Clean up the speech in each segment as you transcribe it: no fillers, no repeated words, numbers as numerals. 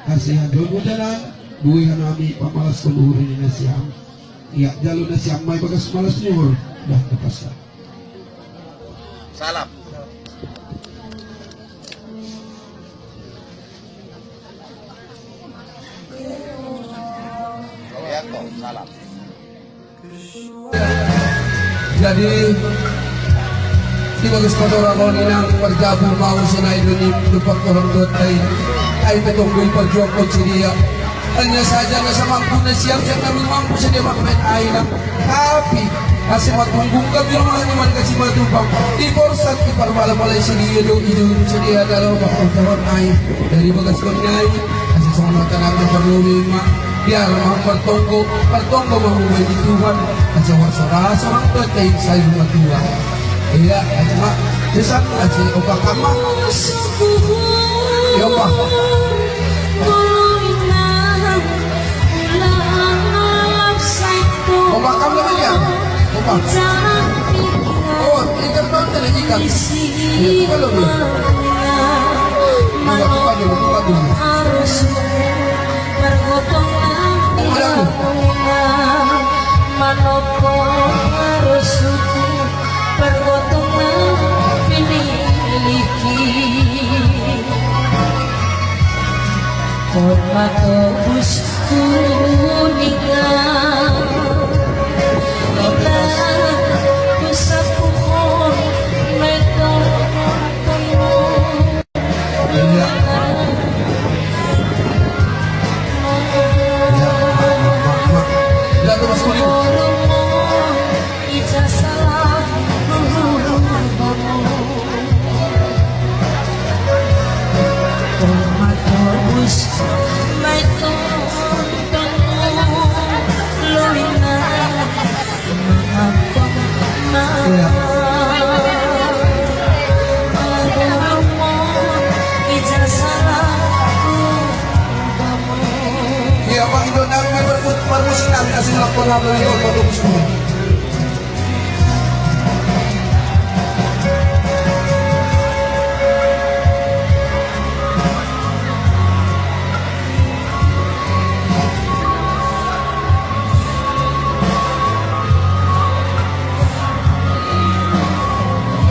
kasihan dulu jalan buih nami pamalas keluhur ini nasiam iya jalur nasiam may bagas malas nyuhur dah kepasa salam salam. Jadi di bagus orang orang yang bergabung mau senai dunia lupa kehormat ay petunggu perjuang dia hanya saja nasa mampu na siap kami mampu saja makmain ayam tapi kasih matunggung kami rumah nyaman kasih matubang di borsat di parwala malay sini hidup sedia dalam bakal ay dari bagas konyay kasih sama tanah perlu mak biar pertonggo mahumay di Tuhan aja rasa orang tua kayak saya rumah tua iya aja mak desak aja opa kama ya opa opa kamu namanya ya opa oh ikan banget ada ikan ya buka dulu buka dulu manopo harus pergotongan miliki hormat tebus kuningan kita pusat pohon metong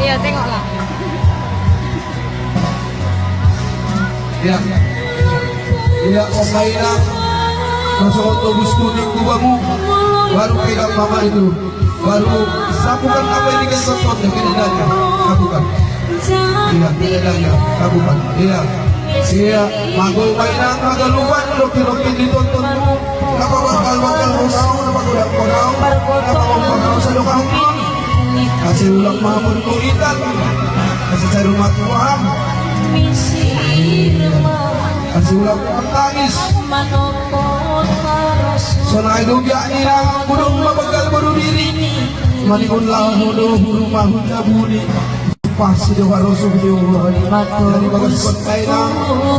Iya, tengoklah. Ya, iya, Omaina masuk otobus kuning tubamu, baru pegang mama itu, baru sapukan apa ini kan tonton yang kededanya, sapukan. Iya, kededanya, sapukan. Iya, iya, mago Omaina, mago luan, loki ditontonmu, apa bakal rosau, apa kuda kodau, apa bakal sedokang kasih ulang mamun kuritan, kasih cari rumah Tuhan, kasih ulang tangis, sonai duga nirang budung mabagal baru diri, manipun lahudo buru mahun jabuni, pasti doa rosuh diulah dari bagas kontainer,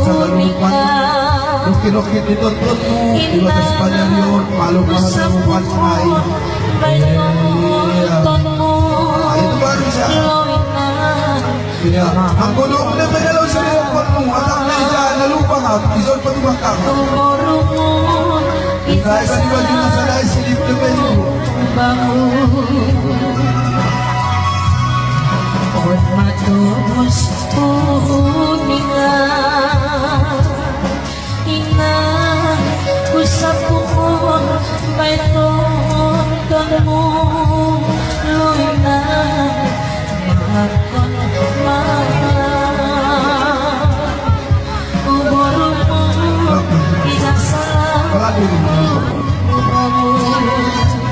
jangan lupa loki ditontonmu, di batas panjang malu mahal umpan senai. Itu baru saja. Ya, aku dulu udah berjalan sendiri pun, atau meja, lupa nggak? Izon petugas kamu. Saya kan baju masalah silip terbelu. Hormat terus kuningan, ingat usap pohon baiton kamu luinan makan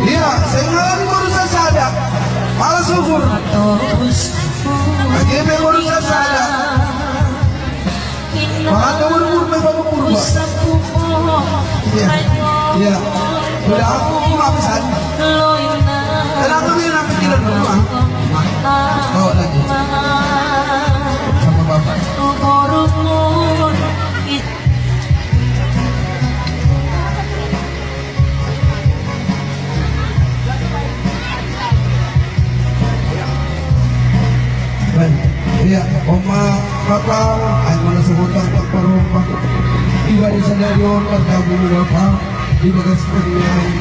iya, saya baru sadar, malah syukur. Lagi baru sadar, malah umur memang purba. Iya, sudah aku habisan. Dan aku bilang pikiran rumah. Bawa lagi sama bapak. Iya, oma bapak, ay mana sebutan tak perumah. Iba di sana senaryon pagkabong apa di bagas kanyang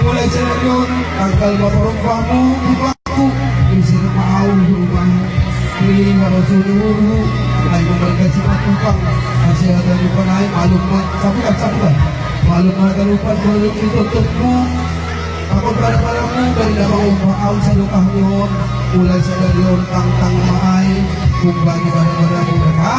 mulai senaryon tanggal maparumpa mo ibaku isi maaw rumah pilih marasuluru ay membalikkan si matumpang masih ada lupa naik malum sabukan malum ada lupa malum itutupmu ako padamu dari dabang maaw sa lukah nyon mulai senaryon tangtang maay kung bagi padamu mereka